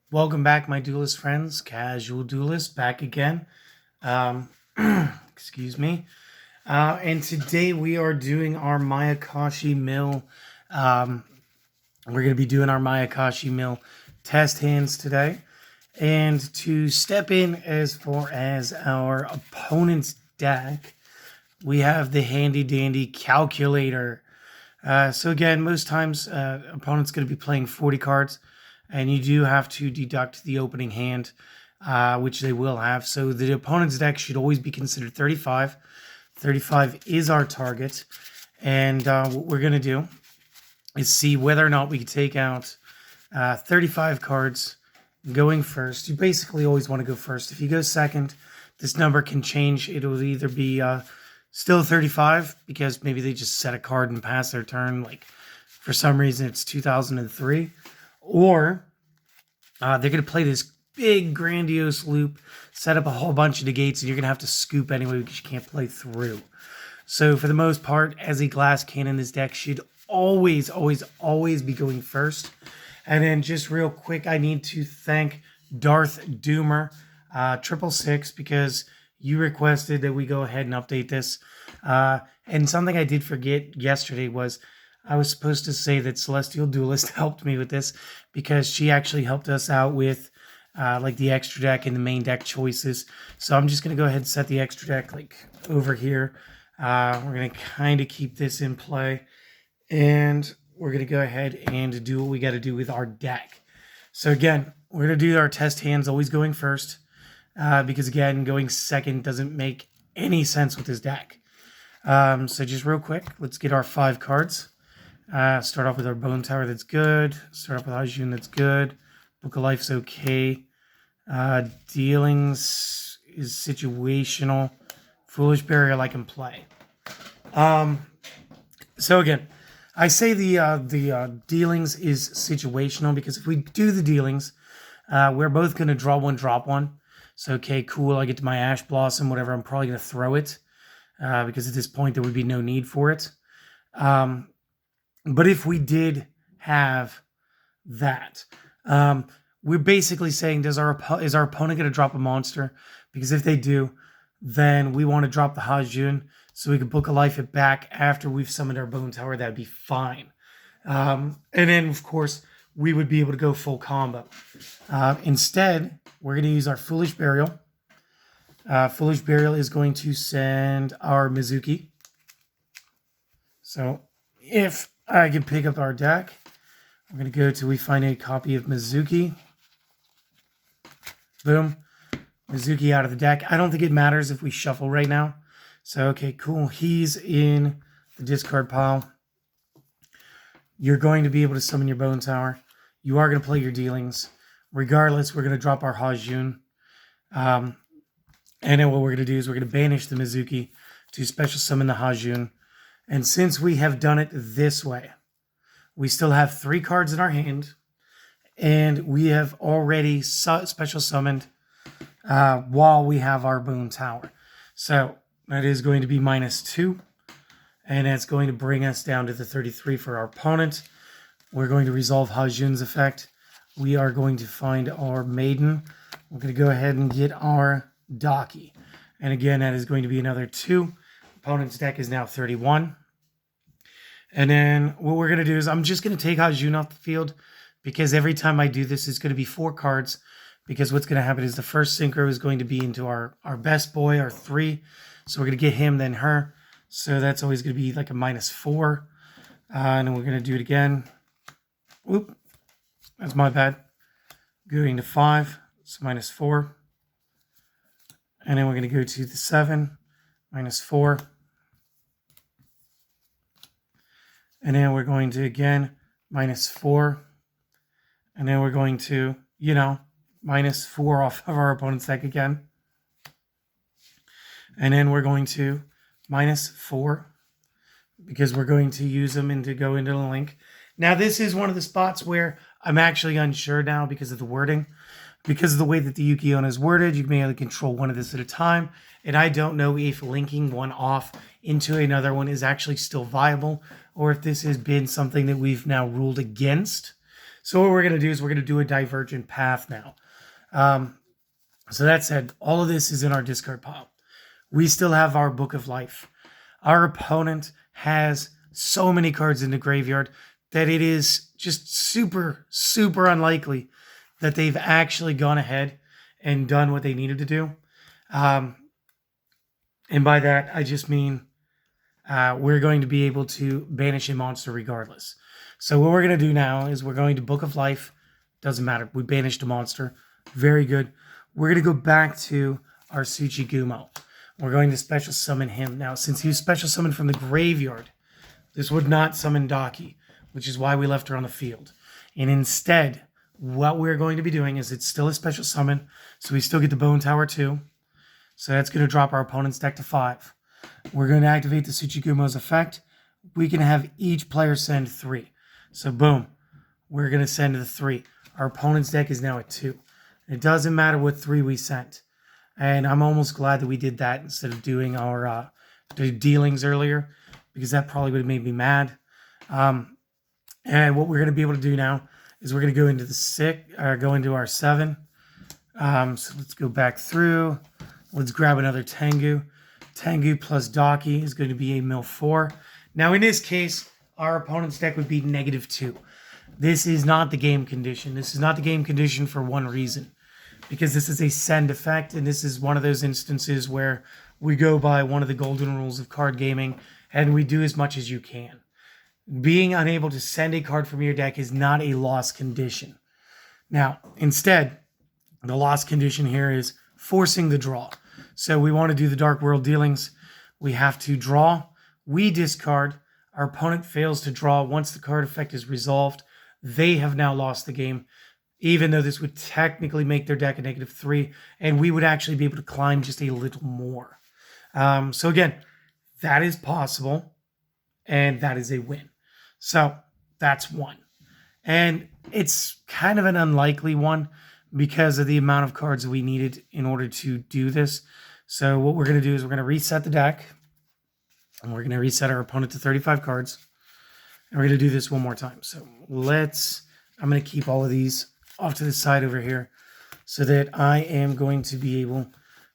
Welcome back, my duelist friends. Casual Duelist back again. Um, excuse me. And today we are doing our Mayakashi Mill. Um, we're going to be doing our Mayakashi Mill test hands today. And to step in as far as our opponent's deck, we have the handy dandy calculator. So again, most times opponent's going to be playing 40 cards, and you do have to deduct the opening hand, which they will have. So the opponent's deck should always be considered 35. 35 is our target, and what we're going to do is see whether or not we can take out 35 cards going first. You basically always want to go first. If you go second, this number can change. It'll either be still 35 because maybe they just set a card and pass their turn. Like for some reason it's 2003. Or they're going to play this big grandiose loop, set up a whole bunch of negates, and you're going to have to scoop anyway because you can't play through. So for the most part, as a glass cannon, this deck should always be going first. And then just real quick, I need to thank Darth Doomer 666 because you requested that we go ahead and update this. And something I did forget yesterday was I was supposed to say that Celestial Duelist helped me with this because she actually helped us out with like the extra deck and the main deck choices. So I'm just going to go ahead and set the extra deck like over here. We're going to kind of keep this in play. And we're going to go ahead and do what we got to do with our deck. So again, we're going to do our test hands always going first. Because again, going second doesn't make any sense with this deck. So just real quick, let's get our 5 cards. Start off with our Bone Tower, that's good. Start off with Hajun, that's good. Book of Life's okay. Dealings is situational. Foolish Burial I can play. So again, I say the dealings is situational because if we do the dealings, we're both going to draw one, drop one. So, okay, cool, I get to my Ash Blossom, whatever, I'm probably going to throw it because at this point there would be no need for it. But if we did have that, we're basically saying, is our opponent going to drop a monster? Because if they do, then we want to drop the Hajun so we can Book a Life it back after we've summoned our Bone Tower. That'd be fine. And then, of course, we would be able to go full combo. Instead, we're going to use our Foolish Burial. Foolish Burial is going to send our Mizuki. So if I can pick up our deck, we're going to go till we find a copy of Mizuki. Boom. Mizuki out of the deck. I don't think it matters if we shuffle right now. So, okay, cool. He's in the discard pile. You're going to be able to summon your Bone Tower. You are going to play your dealings. Regardless, we're going to drop our Hajun. And then what we're going to do is we're going to banish the Mizuki to special summon the Hajun. And since we have done it this way, we still have 3 cards in our hand. And we have already special summoned while we have our Bone Tower. So that is going to be -2. And it's going to bring us down to the 33 for our opponent. We're going to resolve Hajun's effect. We are going to find our Maiden. We're going to go ahead and get our Daki. And again, that is going to be another 2. Opponent's deck is now 31. And then what we're going to do is I'm just going to take Hajun off the field because every time I do this, it's going to be 4 cards. Because what's going to happen is the first synchro is going to be into our best boy, our 3. So we're going to get him, then her. So that's always going to be like a -4. And then we're going to do it again. Oop. That's my bad. Going to 5. So -4. And then we're going to go to the 7. -4. And then we're going to, again, -4. And then we're going to, -4 off of our opponent's deck again. And then we're going to -4 because we're going to use them and to go into the link. Now, this is one of the spots where I'm actually unsure now because of the wording. Because of the way that the Yuki-Onna is worded, you can only control one of this at a time. And I don't know if linking one off into another one is actually still viable or if this has been something that we've now ruled against. So what we're going to do is we're going to do a divergent path now. So that said, all of this is in our discard pile. We still have our Book of Life. Our opponent has so many cards in the graveyard that it is just super, super unlikely that they've actually gone ahead and done what they needed to do. And by that, I just mean we're going to be able to banish a monster regardless. So what we're going to do now is we're going to Book of Life. Doesn't matter. We banished a monster. Very good. We're going to go back to our Tsuchigumo. We're going to special summon him. Now, since he was special summoned from the graveyard, this would not summon Daki, which is why we left her on the field. And instead, what we're going to be doing is it's still a special summon, so we still get the Bone Tower too. So that's going to drop our opponent's deck to 5. We're going to activate the Tsuchigumo's effect. We can have each player send 3. So boom, we're going to send the 3. Our opponent's deck is now at 2. It doesn't matter what 3 we sent. And I'm almost glad that we did that instead of doing our dealings earlier, because that probably would have made me mad. And what we're going to be able to do now is we're going to go into the 6, go into our 7. So let's go back through. Let's grab another Tengu. Tengu plus Daki is going to be a mill 4. Now in this case, our opponent's deck would be -2. This is not the game condition. This is not the game condition for one reason. Because this is a send effect, and this is one of those instances where we go by one of the golden rules of card gaming, and we do as much as you can. Being unable to send a card from your deck is not a loss condition. Now, instead, the loss condition here is forcing the draw. So we want to do the Dark World dealings. We have to draw. We discard. Our opponent fails to draw. Once the card effect is resolved, they have now lost the game, even though this would technically make their deck a -3, and we would actually be able to climb just a little more. So again, that is possible, and that is a win. So that's one. And it's kind of an unlikely one because of the amount of cards we needed in order to do this. So what we're going to do is we're going to reset the deck, and we're going to reset our opponent to 35 cards. And we're going to do this one more time. So I'm going to keep all of these off to the side over here so that I am going to be able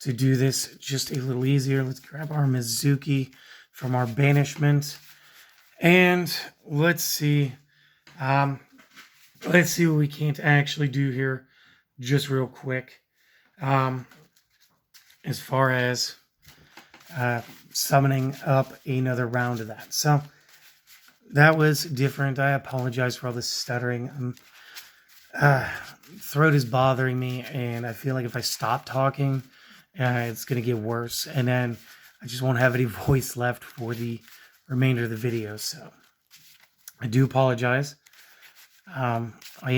to do this just a little easier. Let's grab our Mizuki from our banishment. And let's see what we can't actually do here just real quick. As far as summoning up another round of that. So that was different. I apologize for all this stuttering. Throat is bothering me, and I feel like if I stop talking, it's going to get worse. And then I just won't have any voice left for the remainder of the video. So I do apologize. I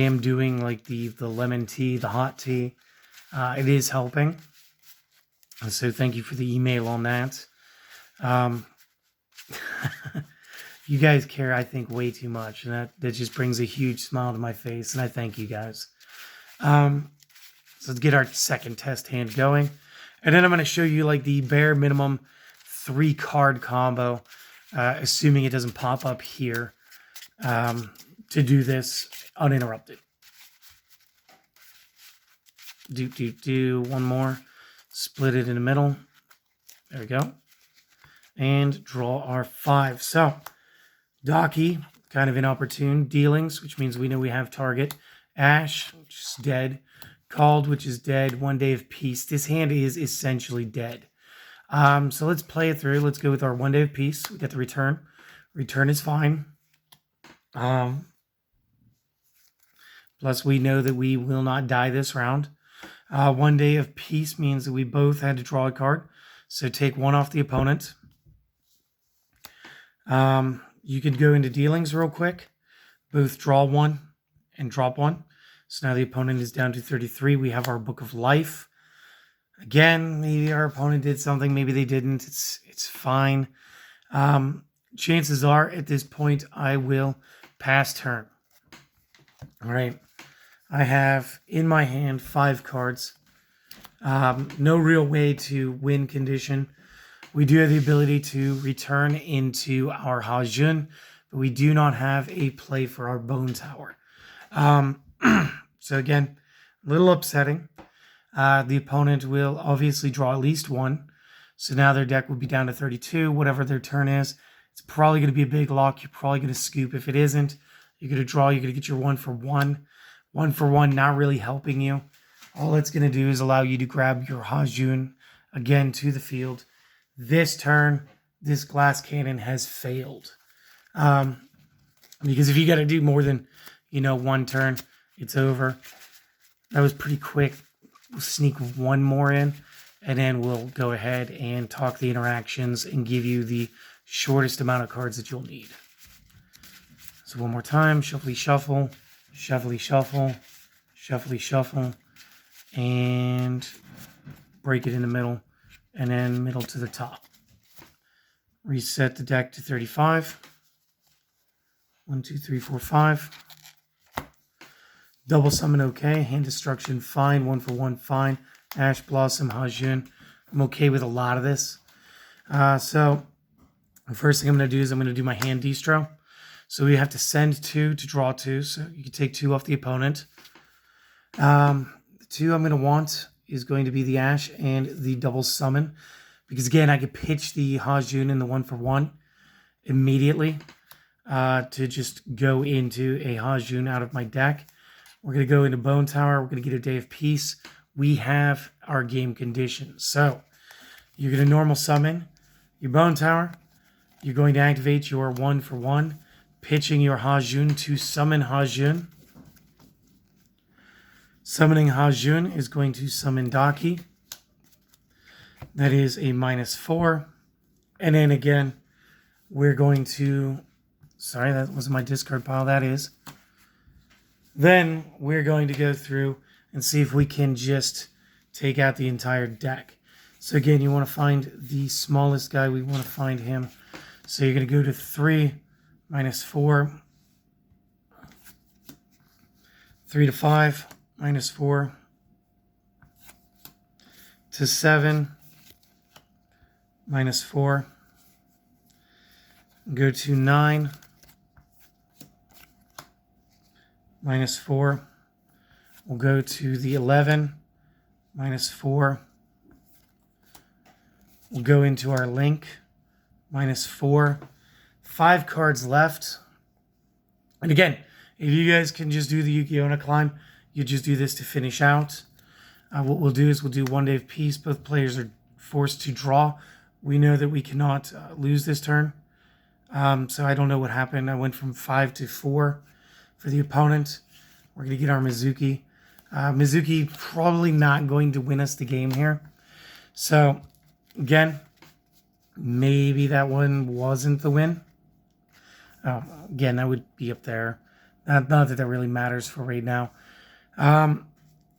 am doing like the lemon tea, the hot tea. It is helping. So thank you for the email on that. You guys care, I think, way too much. And that just brings a huge smile to my face. And I thank you guys. So let's get our second test hand going. And then I'm going to show you like the bare minimum 3-card combo. Assuming it doesn't pop up here. To do this uninterrupted. One more. Split it in the middle. There we go. And draw our 5. So, Daki, kind of inopportune. Dealings, which means we know we have target. Ash, which is dead. Called, which is dead. 1 Day of Peace. This hand is essentially dead. So let's play it through. Let's go with our 1 Day of Peace. We get the return. Return is fine. Plus, we know that we will not die this round. 1 Day of Peace means that we both had to draw a card. So take 1 off the opponent. You could go into dealings real quick. Both draw 1 and drop 1. So now the opponent is down to 33. We have our Book of Life. Again, maybe our opponent did something. Maybe they didn't. It's fine. Chances are, at this point, I will pass turn. All right. I have in my hand 5 cards. No real way to win condition. We do have the ability to return into our Hajun, but we do not have a play for our Bone Tower. So again, a little upsetting. The opponent will obviously draw at least one. So now their deck will be down to 32, whatever their turn is. It's probably going to be a big lock. You're probably going to scoop. If it isn't, you're going to draw. You're going to get your 1-for-1. 1-for-1 not really helping you. All it's going to do is allow you to grab your Hajun again to the field. This turn, this glass cannon has failed. Because if you got to do more than, one turn, it's over. That was pretty quick. We'll sneak one more in, and then we'll go ahead and talk the interactions and give you the shortest amount of cards that you'll need. So one more time, shuffly shuffle, shuffly shuffle, shuffly shuffle, and break it in the middle, and then middle to the top. Reset the deck to 35. 1, 2, 3, 4, 5. Double summon, okay. Hand destruction, fine. 1-for-1, fine. Ash Blossom, Hajun. I'm okay with a lot of this. So the first thing I'm going to do is I'm going to do my hand destro. So we have to send 2 to draw 2. So you can take 2 off the opponent. The 2 I'm going to want is going to be the Ash and the double summon. Because again, I could pitch the Hajun in the 1-for-1 immediately to just go into a Hajun out of my deck. We're going to go into Bone Tower. We're going to get a Day of Peace. We have our game conditions. So you're going to normal summon your Bone Tower. You're going to activate your 1-for-1, pitching your Hajun to summon Hajun. Summoning Hajun is going to summon Daki. That is a -4. And then again, we're going to... Sorry, that wasn't my discard pile. That is. Then we're going to go through and see if we can just take out the entire deck. So again, you want to find the smallest guy. We want to find him. So you're going to go to 3, -4. 3 to 5, -4. To 7, -4. Go to 9, -4. We'll go to the 11, -4. We'll go into our link, -4. 5 cards left. And again, if you guys can just do the Yuki-Onna climb, you just do this to finish out. What we'll do is we'll do 1 Day of Peace. Both players are forced to draw. We know that we cannot lose this turn. So I don't know what happened. I went from 5 to 4 for the opponent. We're going to get our Mizuki. Mizuki probably not going to win us the game here. So, again, maybe that one wasn't the win. Again, that would be up there. Not that that really matters for right now.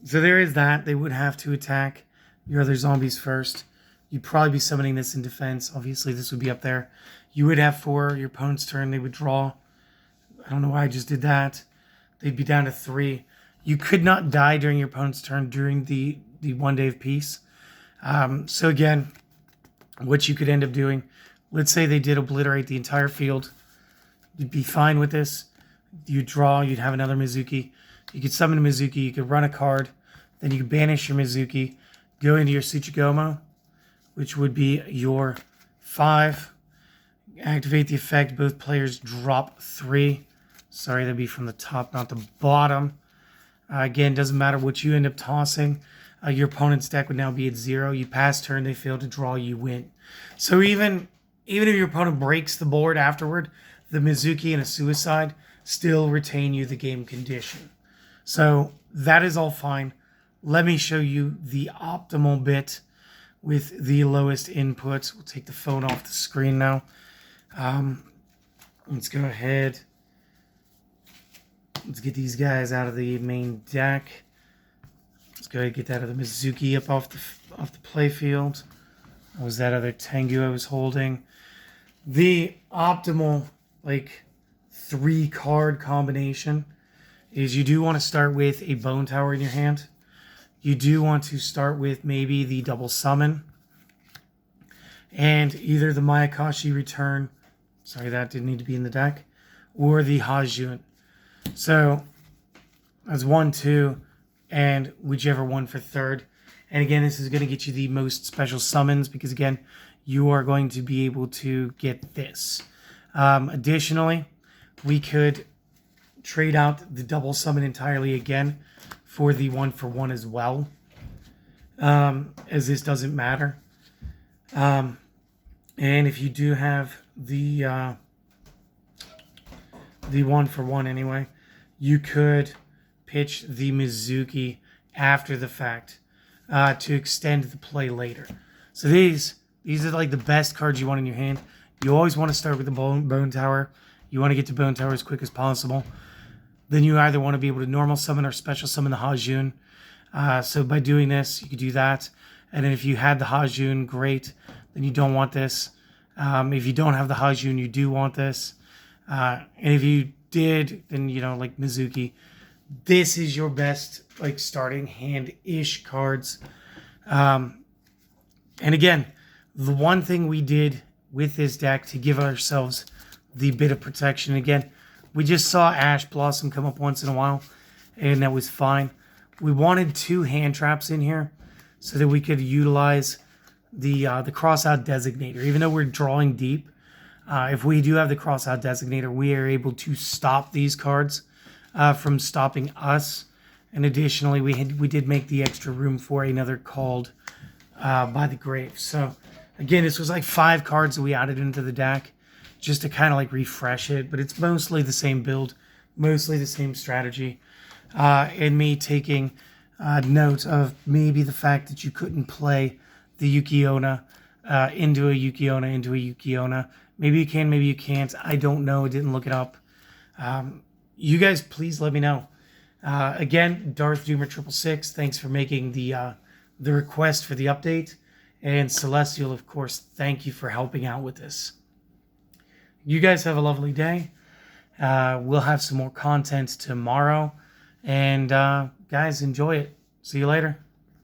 So there is that. They would have to attack your other zombies first. You'd probably be summoning this in defense. Obviously, this would be up there. You would have 4. Your opponent's turn, they would draw. I don't know why I just did that. They'd be down to 3. You could not die during your opponent's turn during the 1 Day of Peace. So again, what you could end up doing, let's say they did obliterate the entire field. You'd be fine with this. You'd draw, you'd have another Mizuki. You could summon a Mizuki, you could run a card, then you could banish your Mizuki, go into your Tsuchigoma, which would be your 5. Activate the effect, both players drop 3. Sorry, that'd be from the top, not the bottom. Again, doesn't matter what you end up tossing. Your opponent's deck would now be at 0. You pass turn, they fail to draw, you win. So even if your opponent breaks the board afterward, the Mizuki and a Suicide still retain you the game condition. So that is all fine. Let me show you the optimal bit with the lowest inputs. We'll take the phone off the screen now. Let's go ahead. Let's get these guys out of the main deck. Let's go ahead and get that other Mizuki up off the playfield. What was that other Tengu I was holding? The optimal 3-card combination is you do want to start with a Bone Tower in your hand. You do want to start with maybe the double summon and either the Mayakashi return. Sorry, that didn't need to be in the deck, or the Hajun. So as 1, 2, and whichever one for third. And again, this is going to get you the most special summons because, again, you are going to be able to get this. Additionally, we could trade out the double summon entirely again for the 1-for-1 as well, as this doesn't matter. And if you do have the 1-for-1 anyway, you could pitch the Mizuki after the fact to extend the play later. So these are like the best cards you want in your hand. You always want to start with the Bone Tower. You want to get to Bone Tower as quick as possible. Then you either want to be able to normal summon or special summon the Hajun. So by doing this, you could do that. And then if you had the Hajun, great. Then you don't want this. If you don't have the Hajun, you do want this. And if you did, then, like Mizuki, this is your best, like, starting hand-ish cards. And again, the one thing we did with this deck to give ourselves the bit of protection, again, we just saw Ash Blossom come up once in a while, and that was fine. We wanted 2 hand traps in here so that we could utilize the Crossout Designator. Even though we're drawing deep, if we do have the Crossout Designator, we are able to stop these cards from stopping us. And additionally, we did make the extra room for another Called by the Grave. So again, this was like 5 cards that we added into the deck just to kind of like refresh it. But it's mostly the same build, mostly the same strategy. And me taking note of maybe the fact that you couldn't play the Yuki-Onna into a Yuki-Onna into a Yuki-Onna. Maybe you can, maybe you can't. I don't know. I didn't look it up. You guys, please let me know. Again, Darth Doomer 666, thanks for making the request for the update. And Celestial, of course, thank you for helping out with this. You guys have a lovely day. We'll have some more content tomorrow. And guys, enjoy it. See you later.